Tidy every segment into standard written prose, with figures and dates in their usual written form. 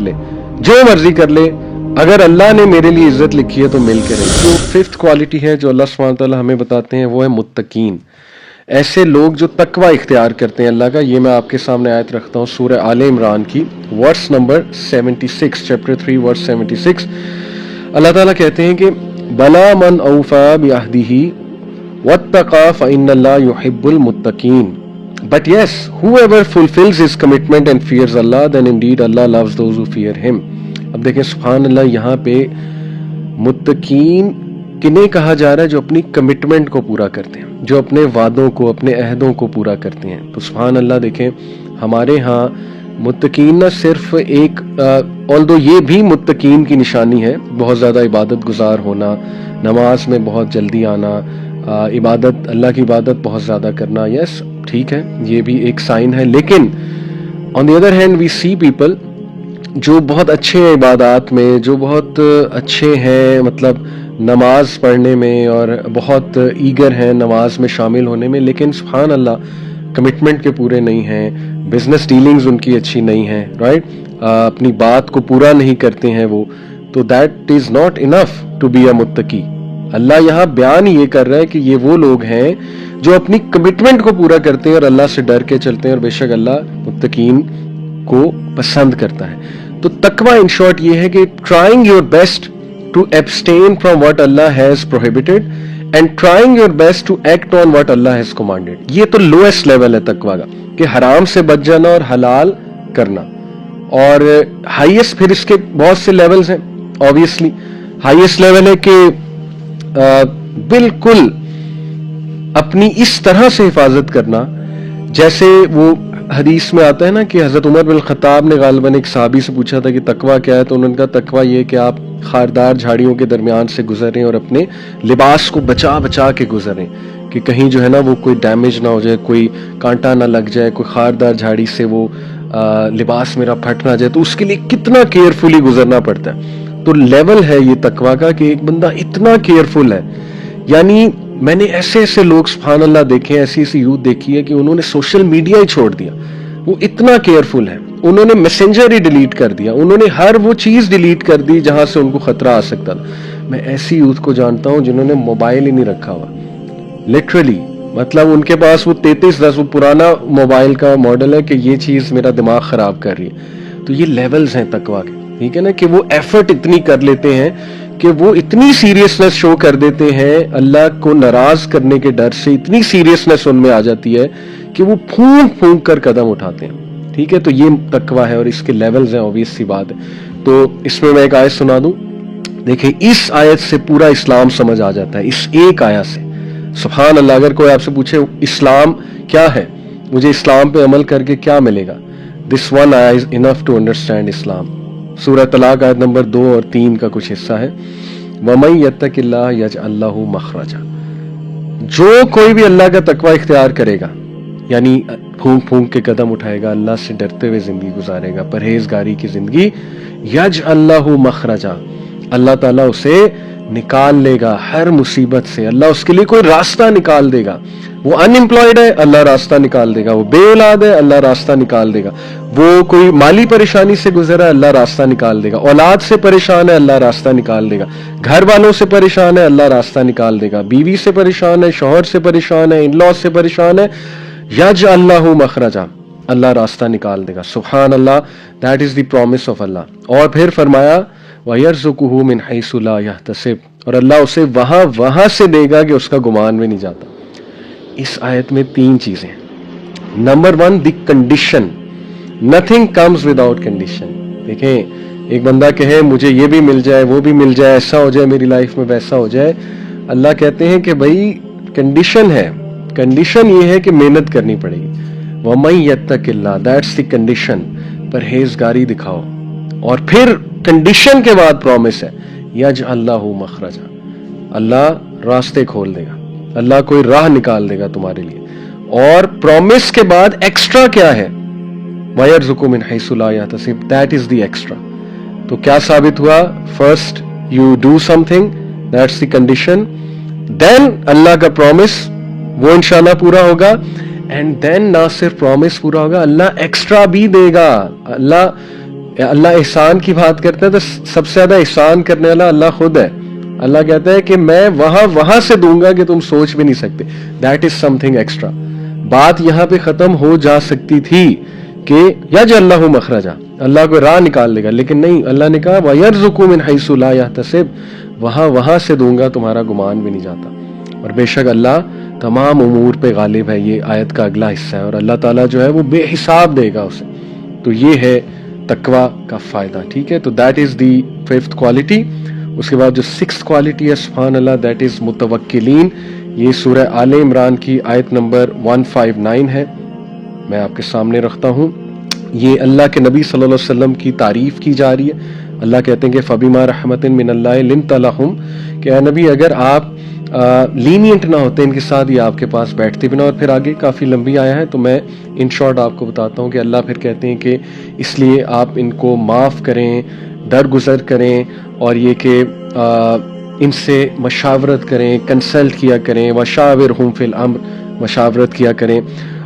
ले, जो मर्जी कर ले, अगर अल्लाह ने मेरे लिए इज्जत लिखी है तो मिल के रहे। जो फिफ्थ क्वालिटी है जो अल्लाह सुब्हानहू व तआला हमें बताते हैं वो है मुत्तकीन, ऐसे लोग जो तकवा इख्तियार करते हैं अल्लाह का। ये मैं आपके सामने आयत रखता हूँ सूरह आले इमरान की, वर्स नंबर 76, चैप्टर 3 वर्स 76। अल्लाह ताला कहते हैं कि बला मन औफा बिअहदिही वत्तका फइन्नल्लाह युहिब्बुल मुत्तकीन, but yes whoever fulfills his commitment and fears Allah, then indeed Allah loves those who fear him। अब देखें सुभान अल्लाह, यहाँ पे मुत्तकीन किन्हें कहा जा रहा है? जो अपनी कमिटमेंट को पूरा करते हैं, जो अपने वादों को, अपने अहदों को पूरा करते हैं। तो सुभान अल्लाह, देखें हमारे यहाँ मुत्तकीन न सिर्फ एक ऑल्दो ये भी मुत्तकीन की निशानी है, बहुत ज़्यादा इबादत गुजार होना, नमाज में बहुत जल्दी आना, इबादत, अल्लाह की इबादत बहुत ज़्यादा करना, यस ठीक है, ये भी एक साइन है। लेकिन on the other hand we see people जो बहुत अच्छे हैं इबादत में, जो बहुत अच्छे हैं मतलब नमाज पढ़ने में और बहुत ईगर हैं नमाज में शामिल होने में, लेकिन सुभान अल्लाह कमिटमेंट के पूरे नहीं हैं, बिजनेस डीलिंग्स उनकी अच्छी नहीं है, राइट, अपनी बात को पूरा नहीं करते हैं वो, तो that is not enough to be a मुत्तकी। अल्लाह यहाँ बयान ये कर रहा है कि ये वो लोग हैं जो अपनी कमिटमेंट को पूरा करते हैं और अल्लाह से डर के चलते हैं, और बेशक अल्लाह मुत्तकीन को पसंद करता है। तो तकवा इन शॉर्ट ये है कि trying your best to abstain from what Allah has prohibited and trying your best to act on what Allah has commanded। ये तो लोएस्ट लेवल है तकवा का, कि हराम से बच जाना और हलाल करना। और हाईएस्ट फिर इसके बहुत से लेवल्स हैं। ऑब्वियसली हाईएस्ट लेवल है कि बिल्कुल अपनी इस तरह से हिफाजत करना, जैसे वो हदीस में आता है ना कि हजरत उमर बिन खत्ताब ने गालिबन एक सहाबी से पूछा था कि तकवा क्या है, तो उन्होंने कहा तकवा ये कि आप खारदार झाड़ियों के दरमियान से गुजरें और अपने लिबास को बचा बचा के गुजरें, कि कहीं जो है ना वो कोई डैमेज ना हो जाए, कोई कांटा ना लग जाए, कोई खारदार झाड़ी से वो लिबास मेरा फट ना जाए, तो उसके लिए कितना केयरफुली गुजरना पड़ता है। तो लेवल है ये तकवा का कि एक बंदा इतना केयरफुल है। यानी मैंने ऐसे ऐसे लोग सुभान अल्लाह देखे, ऐसी ऐसी यूथ देखी है कि उन्होंने सोशल मीडिया ही छोड़ दिया, वो इतना केयरफुल है, उन्होंने मैसेंजर ही डिलीट कर दिया, उन्होंने हर वो चीज डिलीट कर दी जहां से उनको खतरा आ सकता था। मैं ऐसी यूथ को जानता हूं जिन्होंने मोबाइल ही नहीं रखा हुआ, लिटरली, मतलब उनके पास वो 3310 वो पुराना मोबाइल का मॉडल है कि ये चीज मेरा दिमाग खराब कर रही है। तो ये लेवल्स हैं तकवा के, ठीक है ना, कि वो एफर्ट इतनी कर लेते हैं कि वो इतनी सीरियसनेस शो कर देते हैं, अल्लाह को नाराज करने के डर से इतनी सीरियसनेस उनमें आ जाती है कि वो फूंक फूंक कर कदम उठाते हैं, ठीक है। तो ये तकवा है और इसके लेवल्स हैं, ऑब्वियस सी बात है। तो इसमें मैं एक आयत सुना दूं, देखिए इस आयत से पूरा इस्लाम समझ आ जाता है, इस एक आयत से। सुभान अल्लाह, अगर कोई आपसे पूछे इस्लाम क्या है, मुझे इस्लाम पे अमल करके क्या मिलेगा, दिस वन आया इज इनफ टू अंडरस्टैंड इस्लाम। सूरह तलाक आयत नंबर 2 और 3 का कुछ हिस्सा है, वमन यत्तकिल्लाह यजअल लहू मखरजा। जो कोई भी अल्लाह का तकवा इख्तियार करेगा, यानी फूंक फूंक के कदम उठाएगा, अल्लाह से डरते हुए जिंदगी गुजारेगा, परहेजगारी की जिंदगी, यजअल लहू मखरजा, अल्लाह ताला उसे निकाल लेगा हर मुसीबत से, अल्लाह उसके लिए कोई रास्ता निकाल देगा। वो अनएम्प्लॉयड है, अल्लाह रास्ता निकाल देगा, वो बेऔलाद है, अल्लाह रास्ता निकाल देगा, वो कोई माली परेशानी से गुजरा है, अल्लाह रास्ता निकाल देगा, औलाद से परेशान है, अल्लाह रास्ता निकाल देगा, घर वालों से परेशान है, अल्लाह रास्ता निकाल देगा, बीवी से परेशान है, शौहर से परेशान है, इन लॉ से परेशान है, यजअल्लाहु मखरजा, अल्लाह रास्ता निकाल देगा। सुभान अल्लाह, that is the promise of अल्लाह। और फिर फरमाया वयरज़ुकुहु मिन हैसु ला यहतसिब, और अल्लाह उसे वहां से देगा कि उसका गुमान में नहीं जाता। इस आयत में 3 चीजें, number 1 the condition, nothing comes without condition. देखें, एक बंदा कहे मुझे ये भी मिल जाए, वो भी मिल जाए, ऐसा हो जाए मेरी लाइफ में, वैसा हो जाए, अल्लाह कहते हैं कि भाई कंडीशन है, कंडीशन ये है कि मेहनत करनी पड़ेगी। वमन यत्तकिल्लाह, दैट्स द कंडीशन, परहेजगारी दिखाओ। और फिर कंडीशन के बाद प्रॉमिस है यजअल लहू मखरजा, अल्लाह रास्ते खोल देगा, अल्लाह कोई राह निकाल देगा तुम्हारे लिए। और प्रॉमिस के बाद एक्स्ट्रा क्या है, वयरज़ुकु मिन हैसु ला यहतसिब, दैट इज द एक्स्ट्रा। तो क्या साबित हुआ, first you do something, that's the condition, then अल्लाह का प्रॉमिस वो इंशाल्लाह पूरा होगा, एंड देन ना सिर्फ प्रॉमिस पूरा होगा, अल्लाह एक्स्ट्रा भी देगा। अल्लाह اللہ احسان کی بات کرتا ہے تو سب سے زیادہ احسان کرنے والا اللہ خود ہے. اللہ کہتا ہے کہ میں وہاں سے دوں گا کہ تم سوچ بھی نہیں سکتے. That is some thing extra. بات یہاں پہ ختم ہو جا سکتی تھی کہ یجعل مخرجا, اللہ کو راہ نکال لے گا, لیکن نہیں, اللہ نے کہا وَيَرْزُقُ مِنْ حَيْثُ لَا يَحْتَسِبُ, وہاں سے دوں گا تمہارا گمان بھی نہیں جاتا. اور بے شک اللہ تمام امور پہ غالب ہے. یہ آیت کا اگلا حصہ ہے, اور اللہ تعالیٰ جو ہے وہ بے حساب دے گا اسے. تو یہ ہے تقوی کا فائدہ. ٹھیک ہے, تو that is the 5th quality. اس کے بعد جو 6th کوالٹی ہے سبحان اللہ, دیٹ از متوکلین. یہ سورہ آل عمران کی آیت نمبر 159 ہے, میں آپ کے سامنے رکھتا ہوں. یہ اللہ کے نبی صلی اللہ علیہ وسلم کی تعریف کی جا رہی ہے. اللہ کہتے ہیں کہ فَبِمَا رَحْمَةٍ مِّنَ اللَّهِ لِنْتَ لَهُمْ, کہ اے نبی اگر آپ لینینٹ نہ ہوتے ان کے ساتھ, یہ آپ کے پاس بیٹھتے بھی نہ. اور پھر آگے کافی لمبی آیا ہے تو میں ان شارٹ آپ کو بتاتا ہوں کہ اللہ پھر کہتے ہیں کہ اس لیے آپ ان کو معاف کریں, درگزر کریں, اور یہ کہ ان سے مشاورت کریں, کنسلٹ کیا کریں. وَشَاوِرْهُمْ فِي الْأَمْرِ, مشاورت کیا کریں.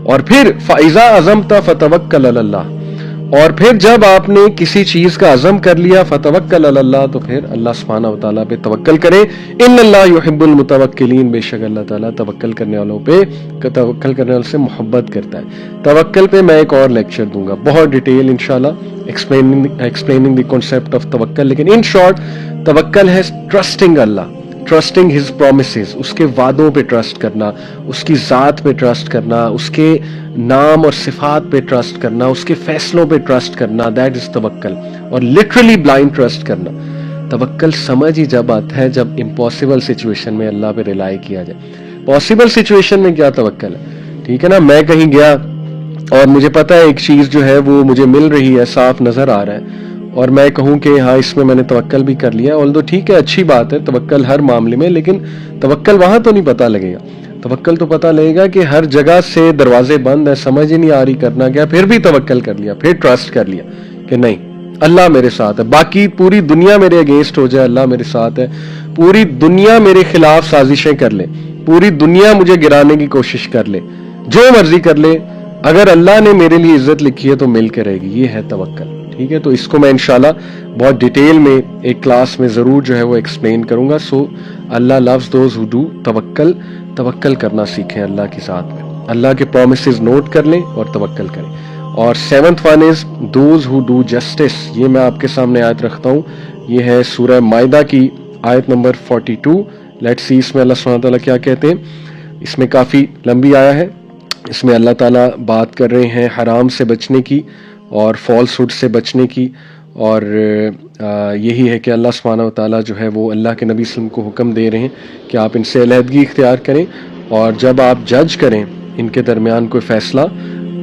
اور پھر فَإِذَا عَزَمْتَ فَتَوَكَّلْ عَلَى اللَّهِ, اور پھر جب آپ نے کسی چیز کا عزم کر لیا فتوکل علی اللہ, تو پھر اللہ سبحانہ و تعالیٰ پہ توکل کریں. ان اللہ یحب المتوکلین, بے شک اللہ تعالیٰ توکل کرنے والوں سے محبت کرتا ہے. توکل پہ میں ایک اور لیکچر دوں گا بہت ڈیٹیل انشاءاللہ, ایکسپلیننگ دی کانسیپٹ آف توکل. لیکن ان شارٹ توکل ہے ٹرسٹنگ اللہ, ٹرسٹنگ ہز پرومسز, اس کے وعدوں پہ ٹرسٹ کرنا, اس کی ذات پہ ٹرسٹ کرنا, اس کے نام اور صفات پہ ٹرسٹ کرنا, اس کے فیصلوں پہ ٹرسٹ کرنا. دیٹ از توکل. اور لٹرلی بلائنڈ ٹرسٹ کرنا. توکل سمجھ ہی جب آتا ہے جب امپاسبل سچویشن میں اللہ پہ ریلائی کیا جائے. پاسبل سچویشن میں کیا توکل ہے, ٹھیک ہے نا. میں کہیں گیا اور مجھے پتا ہے ایک چیز جو ہے وہ مجھے مل رہی ہے, صاف نظر آ رہا ہے, اور میں کہوں کہ ہاں اس میں نے توکل بھی کر لیا, although ٹھیک ہے اچھی بات ہے توکل ہر معاملے میں, لیکن توکل وہاں تو نہیں پتہ لگے گا. توکل تو پتہ لگے گا کہ ہر جگہ سے دروازے بند ہے, سمجھ ہی نہیں آ رہی کرنا کیا, پھر بھی توکل کر لیا, پھر ٹرسٹ کر لیا کہ نہیں اللہ میرے ساتھ ہے, باقی پوری دنیا میرے اگینسٹ ہو جائے اللہ میرے ساتھ ہے, پوری دنیا میرے خلاف سازشیں کر لے, پوری دنیا مجھے گرانے کی کوشش کر لے, جو مرضی کر لے, اگر اللہ نے میرے لیے عزت لکھی ہے تو مل کے رہے گی. یہ ہے توکل. ٹھیک ہے, تو اس کو میں انشاءاللہ بہت ڈیٹیل میں ایک کلاس میں ضرور جو ہے وہ ایکسپلین کروں گا. سو اللہ لوز دوز ہو ڈو توکل. توکل کرنا سیکھیں اللہ کے ساتھ میں, اللہ کے پرومسز نوٹ کر لیں اور توکل کریں. اور 7th one is those who do justice. یہ میں آپ کے سامنے آیت رکھتا ہوں, یہ ہے سورہ مائدہ کی آیت نمبر 42. لیٹس سی اس میں اللہ سبحانہ تعالیٰ کیا کہتے ہیں. اس میں کافی لمبی آیا ہے, اس میں اللہ تعالیٰ بات کر رہے ہیں حرام سے بچنے کی اور فالس ہوڈ سے بچنے کی. اور یہی ہے کہ اللہ سبحانہ و تعالیٰ جو ہے وہ اللہ کے نبی صلی اللہ علیہ وسلم کو حکم دے رہے ہیں کہ آپ ان سے علیحدگی اختیار کریں, اور جب آپ جج کریں ان کے درمیان کوئی فیصلہ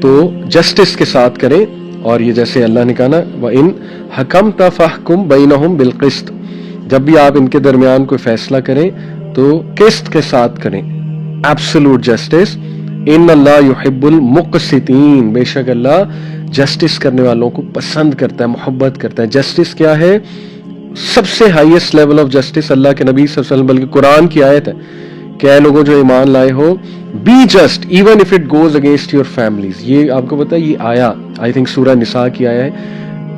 تو جسٹس کے ساتھ کریں. اور یہ جیسے اللہ نے کہا نا وَإِنْ حَكَمْتَ فَاحْكُمْ بَيْنَهُمْ بِالْقِسْطِ, جب بھی آپ ان کے درمیان کوئی فیصلہ کریں تو قسط کے ساتھ کریں, ایبسولوٹ جسٹس. ان اللہ یحب المقسطین, بے شک اللہ جسٹس کرنے والوں کو پسند کرتا ہے, محبت کرتا ہے. جسٹس کیا ہے, سب سے ہائیسٹ لیول آف جسٹس اللہ کے نبی صلی اللہ علیہ وسلم, بلکہ قرآن کی آیت ہے کہ اے لوگوں جو ایمان لائے ہو, be just even if it goes against your families. یہ آپ کو پتا ہے, یہ آیا آئی تھنک سورہ نساء کی آیا ہے.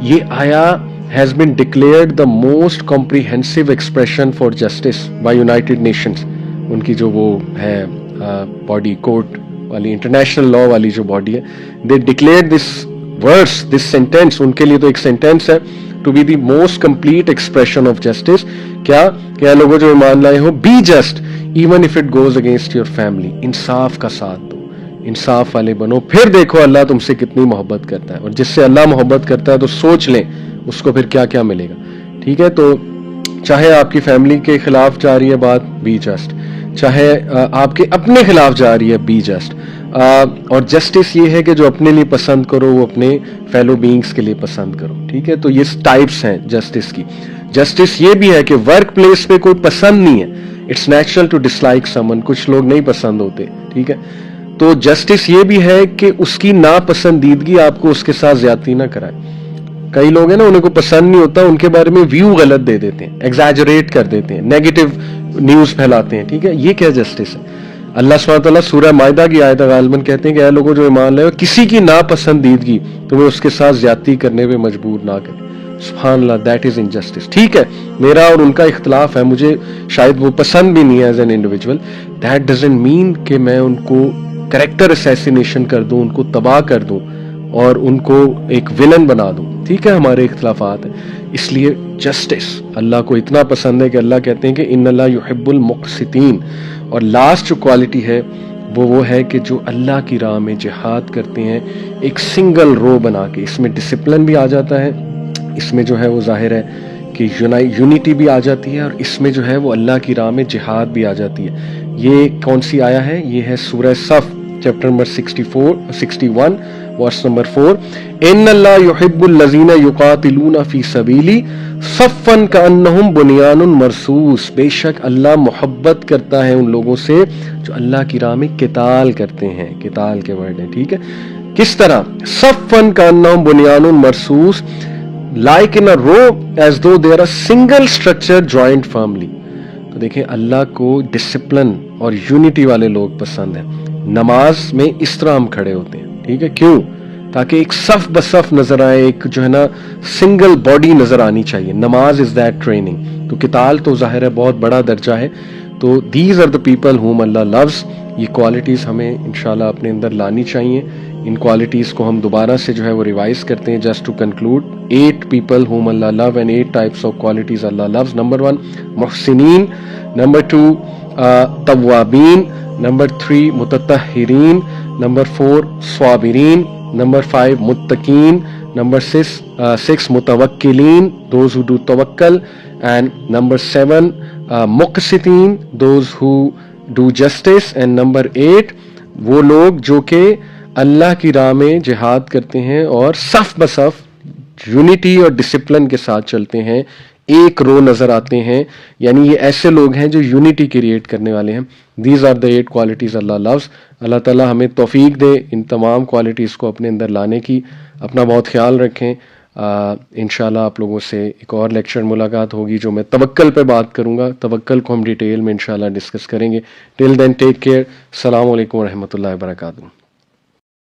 یہ آیا has been declared the most comprehensive expression for justice by United Nations. ان کی جو وہ ہے باڈی, کورٹ والی, انٹرنیشنل لا والی جو باڈی ہے, they declared this verse, this sentence, ان کے لیے تو ایک سینٹینس ہے, to be the most complete expression of justice. کیا کہ اے لوگوں جو ایمان لائے ہو, be just even if it goes against your family. انصاف کا ساتھ دو, انصاف والے بنو, پھر دیکھو اللہ تم سے کتنی محبت کرتا ہے. اور جس سے اللہ محبت کرتا ہے تو سوچ لیں اس کو پھر کیا کیا ملے گا. ٹھیک ہے, تو چاہے آپ کی فیملی کے خلاف جا رہی ہے بات, بی جسٹ, چاہے آپ کے اپنے خلاف جا رہی ہے, بی جسٹ. اور جسٹس یہ ہے کہ جو اپنے لیے پسند کرو وہ اپنے فیلو بینگز کے لیے پسند کرو. ٹھیک ہے, تو یہ ٹائپس ہیں جسٹس کی. جسٹس یہ بھی ہے کہ ورک پلیس پہ کوئی پسند نہیں ہے, it's natural to dislike someone, کچھ لوگ نہیں پسند ہوتے. ٹھیک ہے, تو جسٹس یہ بھی ہے کہ اس کی ناپسندیدگی آپ کو اس کے ساتھ زیادتی نہ کرائے. کئی لوگ ہیں نا, انہیں کو پسند نہیں ہوتا, ان کے بارے میں ویو غلط دے دیتے ہیں, ایگزیجریٹ کر دیتے ہیں, نیگیٹو نیوز پھیلاتے ہیں. ٹھیک ہے, یہ کیا جسٹس ہے. اللہ सुब्हान तआला सूरह माइदा की आयत गालिबन कहते हैं कि ऐ लोगों जो ईमान लाए हो, किसी की नापसंदीदगी तुम्हें उसके साथ ज्यादती करने पे मजबूर ना करे। सुभान अल्लाह, दैट इज इनजस्टिस। ठीक है, मेरा और उनका इख्तलाफ है, मुझे शायद वो पसंद भी नहीं है as an individual, that doesn't mean कि मैं उनको कैरेक्टर असैसिनेशन कर दूं, उनको तबाह कर दूं और उनको एक विलन बना दूं। ठीक है, हमारे इख्तलाफात हैं, इसलिए जस्टिस अल्लाह को इतना पसंद है कि अल्लाह कहते हैं कि इन्नल्लाह युहिब्बुल मुक़सितीन। और लास्ट जो क्वालिटी है वो है कि जो अल्लाह की राह में जिहाद करते हैं एक सिंगल रो बना के, इसमें डिसिप्लिन भी आ जाता है, इसमें जो है वो जाहिर है कि यूनिटी भी आ जाती है, और इसमें जो है वो अल्लाह की राह में जिहाद भी आ जाती है। ये कौन सी आया है? ये है सूरह सफ चैप्टर नंबर 61 वर्स नंबर 4, इन्नल्लाह युहिब्बुल लज़ीना युक़ातिलूना फ़ी सबीली सफ़्फ़न कअन्नहुम बुनियानुन मरसूस। बेशक अल्लाह मोहब्बत करता है उन लोगों से जो अल्लाह की राह में किताल करते हैं। किताल के वर्ड है, ठीक है। किस तरह? सफ़्फ़न कअन्नहुम बुनियानुन मरसूस, like in a row as though they are a single structure joined firmly। तो देखें, अल्लाह को डिसिप्लिन और यूनिटी वाले लोग पसंद हैं। नमाज में इस तरह हम खड़े होते हैं, ठीक है, क्यों? ताकि एक सफ बसफ नजर आए, एक जो है ना सिंगल बॉडी नजर आनी चाहिए। नमाज इज दैट ट्रेनिंग। तो किताल तो जाहिर है बहुत बड़ा दर्जा है। तो these are the people whom Allah loves. ये क्वालिटीज हमें इंशाल्लाह अपने अंदर लानी चाहिए। इन क्वालिटीज को हम दोबारा से जो है वो रिवाइज करते हैं। Just to conclude, 8 people whom अल्लाह love and 8 types of qualities अल्लाह लव्स। नंबर 1 मुहसिनीन, नंबर 2 तव्वाबीन, नंबर 3 मुतत्तहिरीन, नंबर 4 स्वाबिरीन, नंबर 5 मुत्तकीन, नंबर 6 मुतवक्किलीन, those who do tawakkal, and number 7 मुक़सितीन, those who do justice, and number 8 वो लोग जो कि अल्लाह की राह में जिहाद करते हैं और सफ बसफ यूनिटी और डिसिप्लिन के साथ चलते हैं, एक रो नजर आते हैं। यानी ये ऐसे लोग हैं जो यूनिटी क्रिएट करने वाले हैं। दीज आर द 8 क्वालिटीज अल्लाह लव्स। अल्लाह ताला हमें तौफीक दे इन तमाम क्वालिटीज़ को अपने अंदर लाने की। अपना बहुत ख्याल रखें। इंशाल्लाह आप लोगों से एक और लेक्चर मुलाकात होगी जो मैं तवक्कल पे बात करूंगा। तवक्कल को हम डिटेल में इंशाल्लाह डिस्कस करेंगे। Till then take care. अस्सलाम वालेकुम व रहमतुल्लाहि व बरकातुहू।